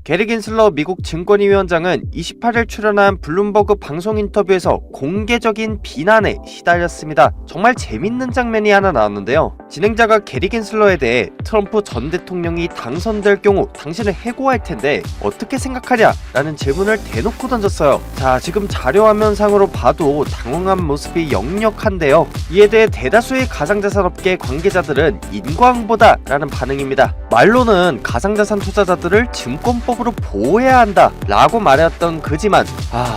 게리 긴슬러 미국 증권위 위원장은 28일 출연한 블룸버그 방송 인터뷰에서 공개적인 비난에 시달렸습니다. 정말 재밌는 장면이 하나 나왔는데요. 진행자가 게리 긴슬러에 대해 트럼프 전 대통령이 당선될 경우 당신을 해고할 텐데 어떻게 생각하냐? 라는 질문을 대놓고 던졌어요. 자, 지금 자료화면상으로 봐도 당황한 모습이 역력한데요. 이에 대해 대다수의 가상자산업계 관계자들은 인과응보다 라는 반응입니다. 말로는 가상자산 투자자들을 증권법으로 보호해야 한다 라고 말했던 그지만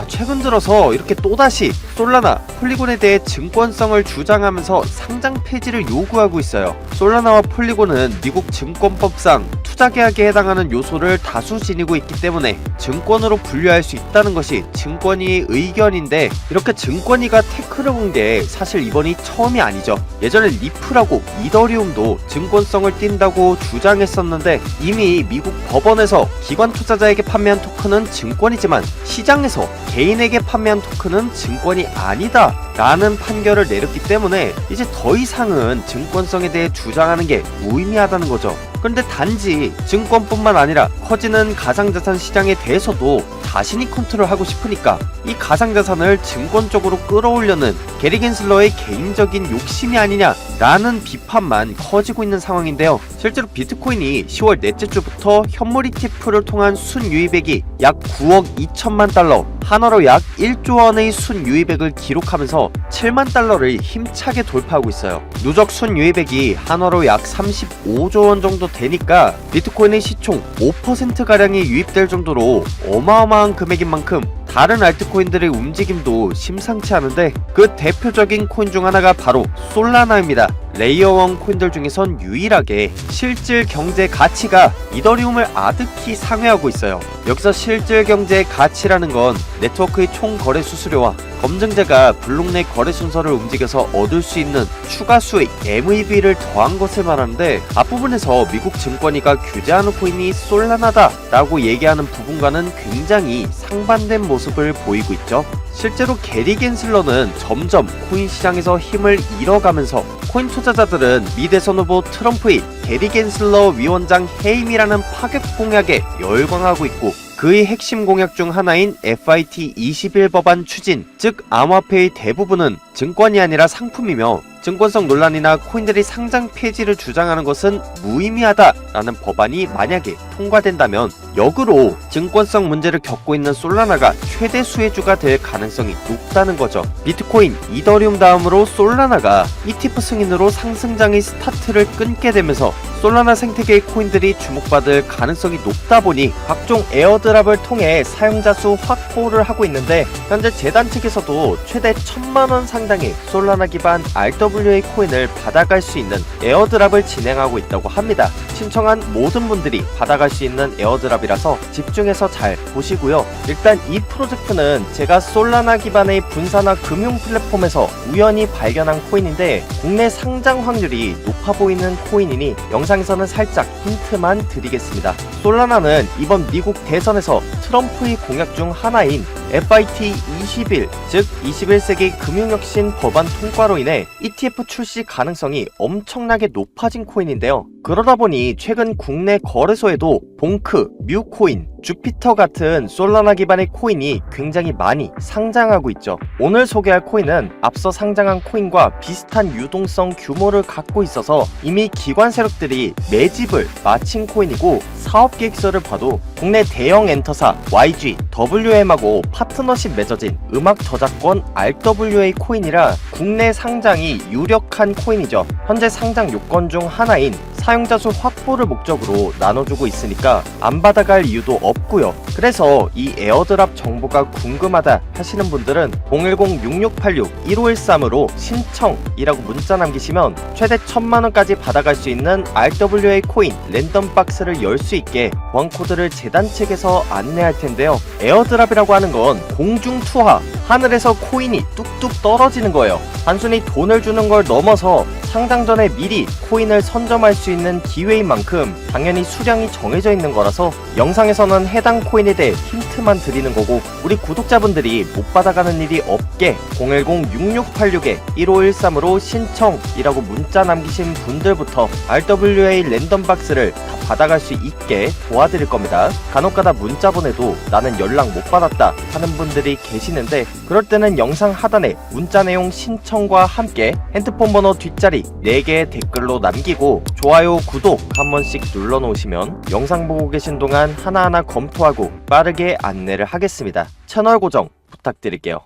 최근 들어서 이렇게 또다시 솔라나, 폴리곤에 대해 증권성을 주장하면서 상장 폐지를 요구하고 있어요. 솔라나와 폴리곤은 미국 증권법상 투자계약에 해당하는 요소를 다수 지니고 있기 때문에 증권으로 분류할 수 있다는 것이 증권위의 의견인데, 이렇게 증권위가 태클을 온 게 사실 이번이 처음이 아니죠. 예전에 리플하고 이더리움도 증권성을 띈다고 주장했었는데, 이미 미국 법원에서 기관 투자자에게 판매한 토큰은 증권이지만 시장에서 개인에게 판매한 토큰은 증권이 아니다 라는 판결을 내렸기 때문에 이제 더 이상은 증권성에 대해 주장하는 게 무의미하다는 거죠. 그런데 단지 증권뿐만 아니라 커지는 가상자산 시장에 대해서도 자신이 컨트롤하고 싶으니까 이 가상자산을 증권 쪽으로 끌어올려는 게리 긴슬러의 개인적인 욕심이 아니냐 라는 비판만 커지고 있는 상황인데요. 실제로 비트코인이 10월 넷째 주부터 현물 ETF를 통한 순유입액이 약 9억 2천만 달러, 한화로 약 1조 원의 순유입액을 기록하면서 7만 달러를 힘차게 돌파하고 있어요. 누적 순유입액이 한화로 약 35조 원 정도 되니까 비트코인의 시총 5%가량이 유입될 정도로 어마어마한 금액인 만큼 다른 알트코인들의 움직임도 심상치 않은데, 그 대표적인 코인 중 하나가 바로 솔라나입니다. 레이어1 코인들 중에선 유일하게 실질 경제 가치가 이더리움을 아득히 상회하고 있어요. 여기서 실질 경제 가치라는 건 네트워크의 총 거래 수수료와 검증자가 블록 내 거래 순서를 움직여서 얻을 수 있는 추가 수익 MEV를 더한 것을 말하는데, 앞부분에서 미국 증권위가 규제하는 코인이 솔라나다 라고 얘기하는 부분과는 굉장히 상반된 모습을 보이고 있죠. 실제로 게리 긴슬러는 점점 코인 시장에서 힘을 잃어가면서 코인 투자자들은 미 대선 후보 트럼프의 게리 긴슬러 위원장 해임이라는 파격 공약에 열광하고 있고, 그의 핵심 공약 중 하나인 FIT 21 법안 추진, 즉 암호화폐의 대부분은 증권이 아니라 상품이며 증권성 논란이나 코인들이 상장 폐지를 주장하는 것은 무의미하다라는 법안이 만약에 통과된다면 역으로 증권성 문제를 겪고 있는 솔라나가 최대 수혜주가 될 가능성이 높다는 거죠. 비트코인, 이더리움 다음으로 솔라나가 ETF 승인으로 상승장의 스타트를 끊게 되면서 솔라나 생태계의 코인들이 주목받을 가능성이 높다 보니 각종 에어드랍을 통해 사용자 수 확보를 하고 있는데, 현재 재단 측에서도 최대 1000만원 상당의 솔라나 기반 RWA 코인을 받아갈 수 있는 에어드랍을 진행하고 있다고 합니다. 신청한 모든 분들이 받아갈 수 있는 에어드랍이라서 집중해서 잘 보시고요. 일단 이 프로젝트는 제가 솔라나 기반의 분산화 금융 플랫폼에서 우연히 발견한 코인인데, 국내 상장 확률이 높아 보이는 코인이니 영상에서는 살짝 힌트만 드리겠습니다. 솔라나는 이번 미국 대선에서 트럼프의 공약 중 하나인 FIT 21, 즉 21세기 금융혁신 법안 통과로 인해 ETF 출시 가능성이 엄청나게 높아진 코인인데요. 그러다 보니 최근 국내 거래소에도 봉크, 뮤코인, 주피터 같은 솔라나 기반의 코인이 굉장히 많이 상장하고 있죠. 오늘 소개할 코인은 앞서 상장한 코인과 비슷한 유동성 규모를 갖고 있어서 이미 기관 세력들이 매집을 마친 코인이고, 사업계획서를 봐도 국내 대형 엔터사 YG, WM하고 파트너십 맺어진 음악 저작권 RWA 코인이라 국내 상장이 유력한 코인이죠. 현재 상장 요건 중 하나인 사용자 수 확보를 목적으로 나눠주고 있으니까 안 받아갈 이유도 없고요. 그래서 이 에어드랍 정보가 궁금하다 하시는 분들은 010-6686-1513으로 신청이라고 문자 남기시면 최대 1000만원까지 받아갈 수 있는 RWA 코인 랜덤 박스를 열 수 있게 보안 코드를 재단 측에서 안내할 텐데요. 에어드랍이라고 하는 건 공중 투하, 하늘에서 코인이 뚝뚝 떨어지는 거예요. 단순히 돈을 주는 걸 넘어서 상장 전에 미리 코인을 선점할 수 있는 기회인 만큼 당연히 수량이 정해져 있는 거라서 영상에서는 해당 코인에 대해 힌트만 드리는 거고, 우리 구독자분들이 못 받아가는 일이 없게 010-6686-1513으로 신청이라고 문자 남기신 분들부터 RWA 랜덤박스를 다 받아갈 수 있게 도와드릴 겁니다. 간혹가다 문자 보내도 나는 연락 못 받았다 하는 분들이 계시는데, 그럴 때는 영상 하단에 문자 내용 신청과 함께 핸드폰 번호 뒷자리 4개의 댓글로 남기고 좋아요, 구독 한 번씩 눌러 놓으시면 영상 보고 계신 동안 하나하나 검토하고 빠르게 안내를 하겠습니다. 채널 고정 부탁드릴게요.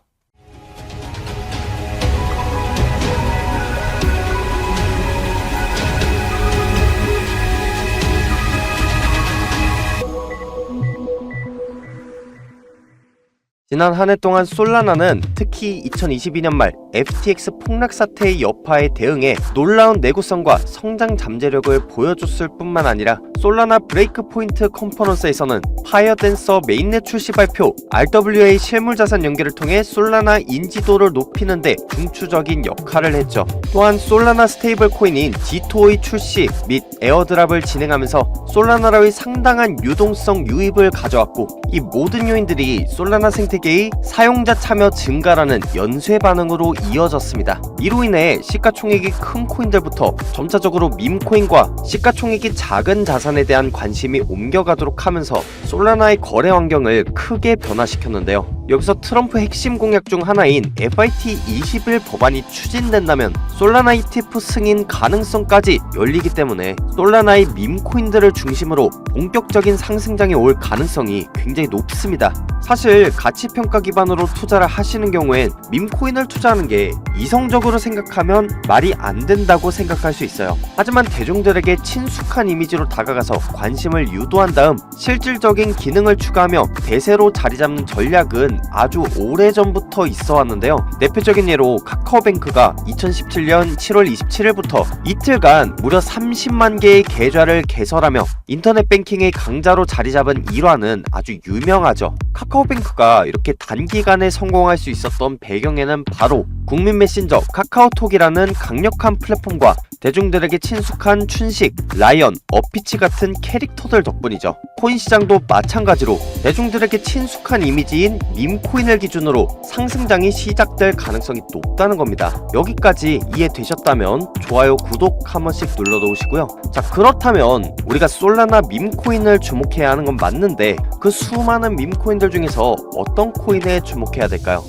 지난 한 해 동안 솔라나는 특히 2022년 말 FTX 폭락 사태의 여파에 대응해 놀라운 내구성과 성장 잠재력을 보여줬을 뿐만 아니라 솔라나 브레이크 포인트 컨퍼런스에서는 파이어댄서 메인넷 출시 발표, RWA 실물자산 연계를 통해 솔라나 인지도를 높이는 데 중추적인 역할을 했죠. 또한 솔라나 스테이블 코인인 G2의 출시 및 에어드랍을 진행하면서 솔라나의 상당한 유동성 유입을 가져왔고, 이 모든 요인들이 솔라나 생태계의 사용자 참여 증가라는 연쇄 반응으로 이어졌습니다. 이로 인해 시가총액이 큰 코인들부터 점차적으로 밈코인과 시가총액이 작은 자산에 대한 관심이 옮겨가도록 하면서 솔라나의 거래 환경을 크게 변화시켰는데요. 여기서 트럼프 핵심 공약 중 하나인 FIT21 법안이 추진된다면 솔라나 ETF 승인 가능성까지 열리기 때문에 솔라나의 밈코인들을 중심으로 본격적인 상승장이 올 가능성이 굉장히 높습니다. 사실 가치평가 기반으로 투자를 하시는 경우엔 밈코인을 투자하는 게 이성적으로 생각하면 말이 안 된다고 생각할 수 있어요. 하지만 대중들에게 친숙한 이미지로 다가가서 관심을 유도한 다음 실질적인 기능을 추가하며 대세로 자리잡는 전략은 아주 오래전부터 있어 왔는데요. 대표적인 예로 카카오뱅크가 2017년 7월 27일부터 이틀간 무려 30만 개의 계좌를 개설하며 인터넷 뱅킹의 강자로 자리잡은 일화는 아주 유명하죠. 카카오뱅크가 이렇게 단기간에 성공할 수 있었던 배경에는 바로 국민 메신저 카카오톡이라는 강력한 플랫폼과 대중들에게 친숙한 춘식, 라이언, 어피치 같은 캐릭터들 덕분이죠. 코인 시장도 마찬가지로 대중들에게 친숙한 이미지인 밈코인을 기준으로 상승장이 시작될 가능성이 높다는 겁니다. 여기까지 이해되셨다면 좋아요, 구독 한 번씩 눌러놓으시고요. 자, 그렇다면 우리가 솔라나 밈코인을 주목해야 하는 건 맞는데, 그 수많은 밈코인들 중에서 어떤 코인에 주목해야 될까요?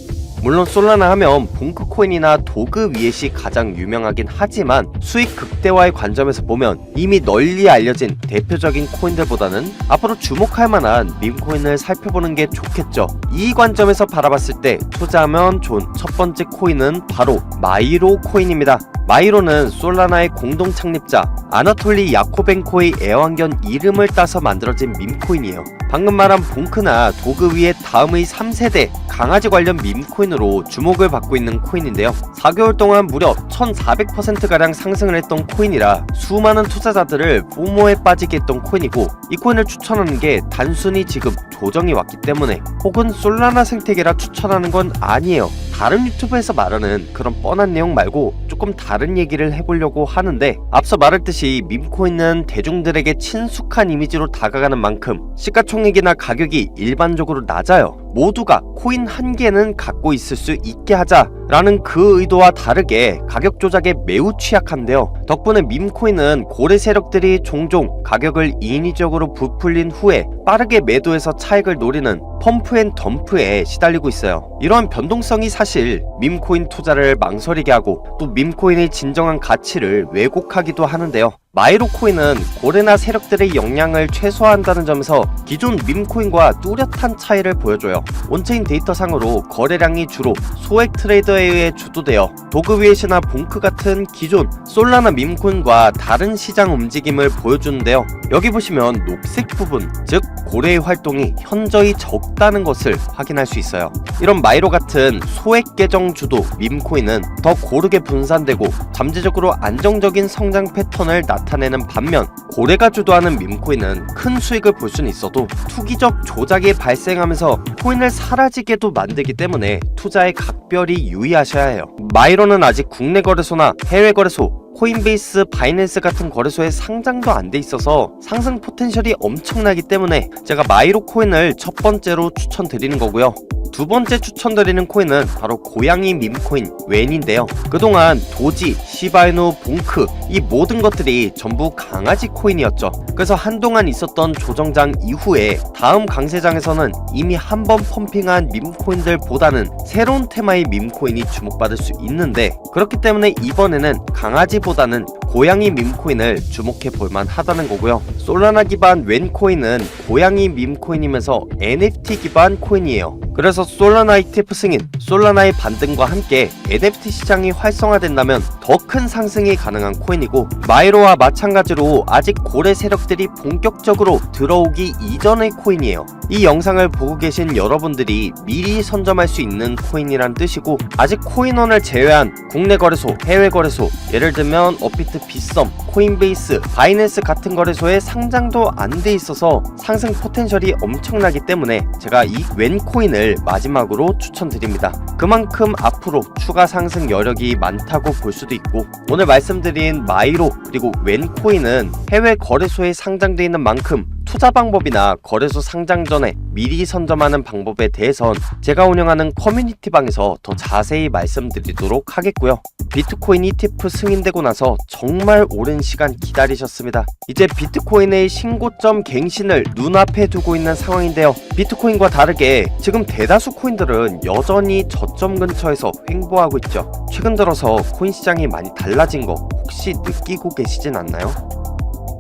물론 솔라나 하면 봉크코인이나 도그 위엣이 가장 유명하긴 하지만 수익 극대화의 관점에서 보면 이미 널리 알려진 대표적인 코인들보다는 앞으로 주목할 만한 밈코인을 살펴보는 게 좋겠죠. 이 관점에서 바라봤을 때 투자하면 좋은 첫 번째 코인은 바로 마이로 코인입니다. 마이로는 솔라나의 공동 창립자 아나톨리 야코벤코의 애완견 이름을 따서 만들어진 밈코인이에요. 방금 말한 봉크나 도그 위의 다음의 3세대 강아지 관련 밈코인으로 주목을 받고 있는 코인인데요. 4개월 동안 무려 1400%가량 상승을 했던 코인이라 수많은 투자자들을 포모에 빠지게 했던 코인이고, 이 코인을 추천하는 게 단순히 지금 조정이 왔기 때문에 혹은 솔라나 생태계라 추천하는 건 아니에요. 다른 유튜브에서 말하는 그런 뻔한 내용 말고 조금 다른 얘기를 해보려고 하는데, 앞서 말했듯이 밈코인은 대중들에게 친숙한 이미지로 다가가는 만큼 시가총액이나 가격이 일반적으로 낮아요. 모두가 코인 한 개는 갖고 있을 수 있게 하자라는 그 의도와 다르게 가격 조작에 매우 취약한데요. 덕분에 밈코인은 고래 세력들이 종종 가격을 인위적으로 부풀린 후에 빠르게 매도해서 차익을 노리는 펌프 앤 덤프에 시달리고 있어요. 이러한 변동성이 사실 밈코인 투자를 망설이게 하고 또 밈코인의 진정한 가치를 왜곡하기도 하는데요. 마이로 코인은 고래나 세력들의 영향을 최소화한다는 점에서 기존 밈코인과 뚜렷한 차이를 보여줘요. 온체인 데이터상으로 거래량이 주로 소액 트레이더에 의해 주도되어 도그 위엣이나 봉크 같은 기존 솔라나 밈코인과 다른 시장 움직임을 보여주는데요. 여기 보시면 녹색 부분, 즉 고래의 활동이 현저히 적다는 것을 확인할 수 있어요. 이런 마이로 같은 소액 계정 주도 밈코인은 더 고르게 분산되고 잠재적으로 안정적인 성장 패턴을 나타내는 반면, 고래가 주도하는 밈코인은 큰 수익을 볼 수는 있어도 투기적 조작이 발생하면서 코인을 사라지게도 만들기 때문에 투자에 각별히 유의하셔야 해요. 마이로는 아직 국내 거래소나 해외 거래소, 코인베이스, 바이낸스 같은 거래소에 상장도 안 돼 있어서 상승 포텐셜이 엄청나기 때문에 제가 마이로 코인을 첫 번째로 추천드리는 거고요. 두 번째 추천드리는 코인은 바로 고양이 밈코인 웬인데요. 그동안 도지, 시바이누, 봉크 이 모든 것들이 전부 강아지 코인이었죠. 그래서 한동안 있었던 조정장 이후에 다음 강세장에서는 이미 한번 펌핑한 밈코인들보다는 새로운 테마의 밈코인이 주목받을 수 있는데, 그렇기 때문에 이번에는 강아지보다는 고양이 밈코인을 주목해 볼만 하다는 거고요. 솔라나 기반 웬 코인은 고양이 밈코인이면서 NFT 기반 코인이에요. 그래서 솔라나 ETF 승인, 솔라나의 반등과 함께 NFT 시장이 활성화된다면 더 큰 상승이 가능한 코인이고, 마이로와 마찬가지로 아직 고래 세력들이 본격적으로 들어오기 이전의 코인이에요. 이 영상을 보고 계신 여러분들이 미리 선점할 수 있는 코인이란 뜻이고, 아직 코인원을 제외한 국내 거래소, 해외 거래소, 예를 들면 업비트, 빗썸, 코인베이스, 바이낸스 같은 거래소에 상장도 안 돼 있어서 상승 포텐셜이 엄청나기 때문에 제가 이 웬 코인을 마지막으로 추천드립니다. 그만큼 앞으로 추가 상승 여력이 많다고 볼 수도 있고, 오늘 말씀드린 마이로 그리고 웬 코인은 해외 거래소에 상장돼 있는 만큼 투자 방법이나 거래소 상장 전에 미리 선점하는 방법에 대해선 제가 운영하는 커뮤니티 방에서 더 자세히 말씀드리도록 하겠고요. 비트코인 ETF 승인되고 나서 정말 오랜 시간 기다리셨습니다. 이제 비트코인의 신고점 갱신을 눈앞에 두고 있는 상황인데요. 비트코인과 다르게 지금 대다수 코인들은 여전히 저점 근처에서 횡보하고 있죠. 최근 들어서 코인 시장이 많이 달라진 거 혹시 느끼고 계시진 않나요?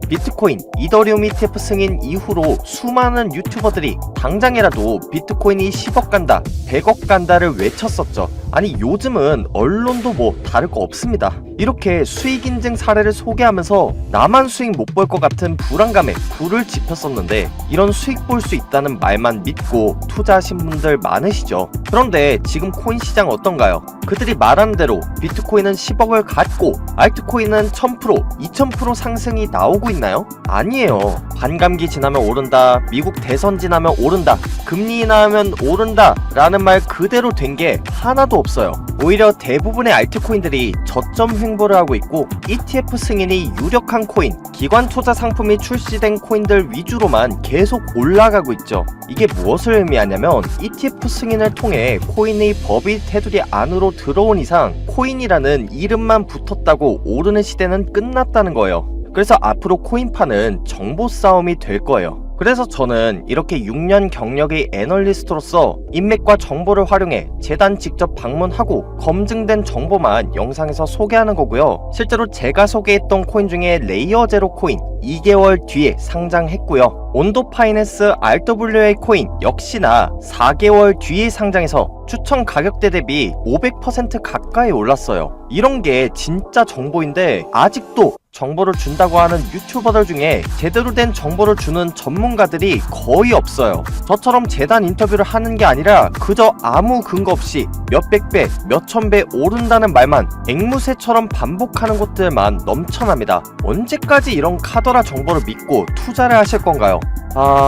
비트코인, 이더리움 ETF 승인 이후로 수많은 유튜버들이 당장이라도 비트코인이 10억 간다, 100억 간다를 외쳤었죠. 아니 요즘은 언론도 뭐 다를 거 없습니다. 이렇게 수익 인증 사례를 소개하면서 나만 수익 못 볼 것 같은 불안감에 불을 지폈었는데, 이런 수익 볼 수 있다는 말만 믿고 투자하신 분들 많으시죠. 그런데 지금 코인 시장 어떤가요? 그들이 말한 대로 비트코인은 10억을 갖고 알트코인은 1000%, 2000% 상승이 나오고 있나요? 아니에요. 반감기 지나면 오른다, 미국 대선 지나면 오른다, 금리 인하하면 오른다 라는 말 그대로 된 게 하나도 없어요. 오히려 대부분의 알트코인들이 저점 횡보를 하고 있고, ETF 승인이 유력한 코인, 기관 투자 상품이 출시된 코인들 위주로만 계속 올라가고 있죠. 이게 무엇을 의미하냐면 ETF 승인을 통해 코인의 법이 테두리 안으로 들어온 이상 코인이라는 이름만 붙었다고 오르는 시대는 끝났다는 거예요. 그래서 앞으로 코인파는 정보 싸움이 될 거예요. 그래서 저는 이렇게 6년 경력의 애널리스트로서 인맥과 정보를 활용해 재단 직접 방문하고 검증된 정보만 영상에서 소개하는 거고요. 실제로 제가 소개했던 코인 중에 레이어 제로 코인 2개월 뒤에 상장했고요. 온도 파이낸스 RWA 코인 역시나 4개월 뒤에 상장해서 추천 가격대 대비 500% 가까이 올랐어요. 이런 게 진짜 정보인데 아직도 정보를 준다고 하는 유튜버들 중에 제대로 된 정보를 주는 전문가들이 거의 없어요. 저처럼 재단 인터뷰를 하는 게 아니라 그저 아무 근거 없이 몇백 배, 몇천 배 오른다는 말만 앵무새처럼 반복하는 곳들만 넘쳐납니다. 언제까지 이런 카더라 정보를 믿고 투자를 하실 건가요?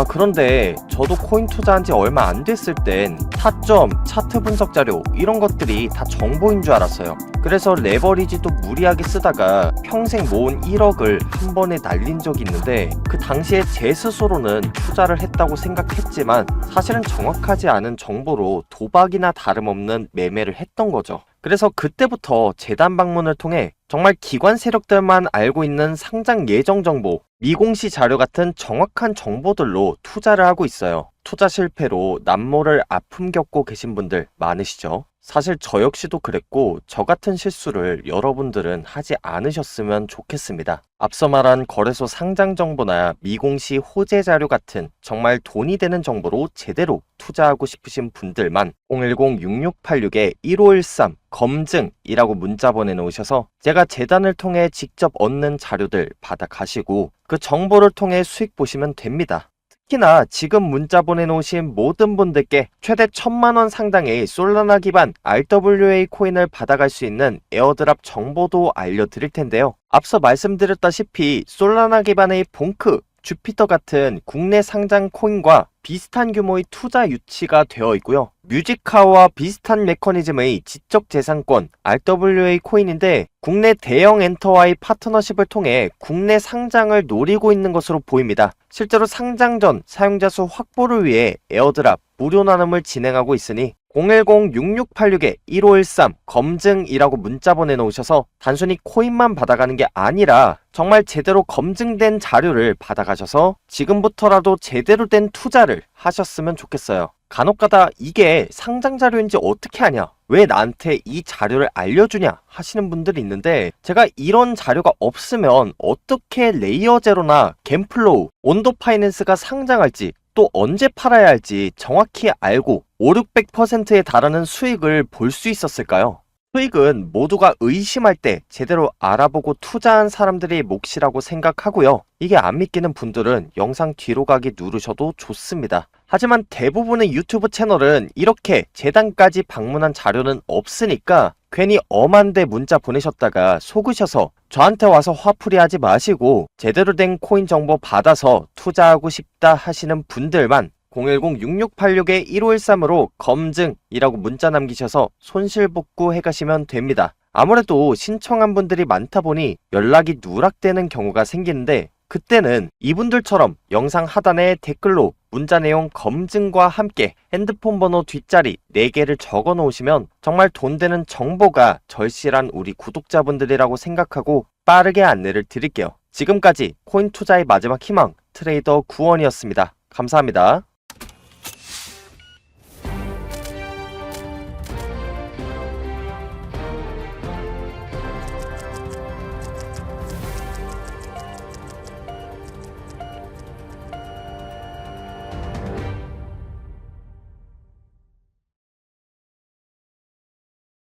그런데 저도 코인 투자한 지 얼마 안 됐을 땐 타점, 차트 분석 자료 이런 것들이 다 정보인 줄 알았어요. 그래서 레버리지도 무리하게 쓰다가 평생 모은 1억을 한 번에 날린 적이 있는데, 그 당시에 제 스스로는 투자를 했다고 생각했지만 사실은 정확하지 않은 정보로 도박이나 다름없는 매매를 했던 거죠. 그래서 그때부터 재단 방문을 통해 정말 기관 세력들만 알고 있는 상장 예정 정보, 미공시 자료 같은 정확한 정보들로 투자를 하고 있어요. 투자 실패로 남모를 아픔 겪고 계신 분들 많으시죠? 사실 저 역시도 그랬고, 저 같은 실수를 여러분들은 하지 않으셨으면 좋겠습니다. 앞서 말한 거래소 상장 정보나 미공시 호재 자료 같은 정말 돈이 되는 정보로 제대로 투자하고 싶으신 분들만 010-6686-1513 검증이라고 문자 보내놓으셔서 제가 재단을 통해 직접 얻는 자료들 받아가시고 그 정보를 통해 수익 보시면 됩니다. 특히나 지금 문자 보내놓으신 모든 분들께 최대 1000만원 상당의 솔라나 기반 RWA 코인을 받아갈 수 있는 에어드랍 정보도 알려드릴 텐데요. 앞서 말씀드렸다시피 솔라나 기반의 봉크, 주피터 같은 국내 상장 코인과 비슷한 규모의 투자 유치가 되어 있고요. 뮤지카와 비슷한 메커니즘의 지적재산권 RWA 코인인데 국내 대형 엔터와의 파트너십을 통해 국내 상장을 노리고 있는 것으로 보입니다. 실제로 상장 전 사용자 수 확보를 위해 에어드랍 무료 나눔을 진행하고 있으니 010-6686-1513 검증이라고 문자 보내놓으셔서 단순히 코인만 받아가는 게 아니라 정말 제대로 검증된 자료를 받아가셔서 지금부터라도 제대로 된 투자를 하셨으면 좋겠어요. 간혹가다 이게 상장 자료인지 어떻게 아냐? 왜 나한테 이 자료를 알려주냐? 하시는 분들이 있는데 제가 이런 자료가 없으면 어떻게 레이어 제로나 갬플로우, 온도 파이낸스가 상장할지 또 언제 팔아야 할지 정확히 알고 5,600%에 달하는 수익을 볼 수 있었을까요? 수익은 모두가 의심할 때 제대로 알아보고 투자한 사람들의 몫이라고 생각하고요. 이게 안 믿기는 분들은 영상 뒤로 가기 누르셔도 좋습니다. 하지만 대부분의 유튜브 채널은 이렇게 재단까지 방문한 자료는 없으니까 괜히 엄한데 문자 보내셨다가 속으셔서 저한테 와서 화풀이 하지 마시고 제대로 된 코인 정보 받아서 투자하고 싶다 하시는 분들만 010-6686-1513으로 검증이라고 문자 남기셔서 손실복구 해가시면 됩니다. 아무래도 신청한 분들이 많다 보니 연락이 누락되는 경우가 생기는데 그때는 이분들처럼 영상 하단에 댓글로 문자 내용 검증과 함께 핸드폰 번호 뒷자리 4개를 적어 놓으시면 정말 돈 되는 정보가 절실한 우리 구독자분들이라고 생각하고 빠르게 안내를 드릴게요. 지금까지 코인 투자의 마지막 희망 트레이더 구원이었습니다. 감사합니다.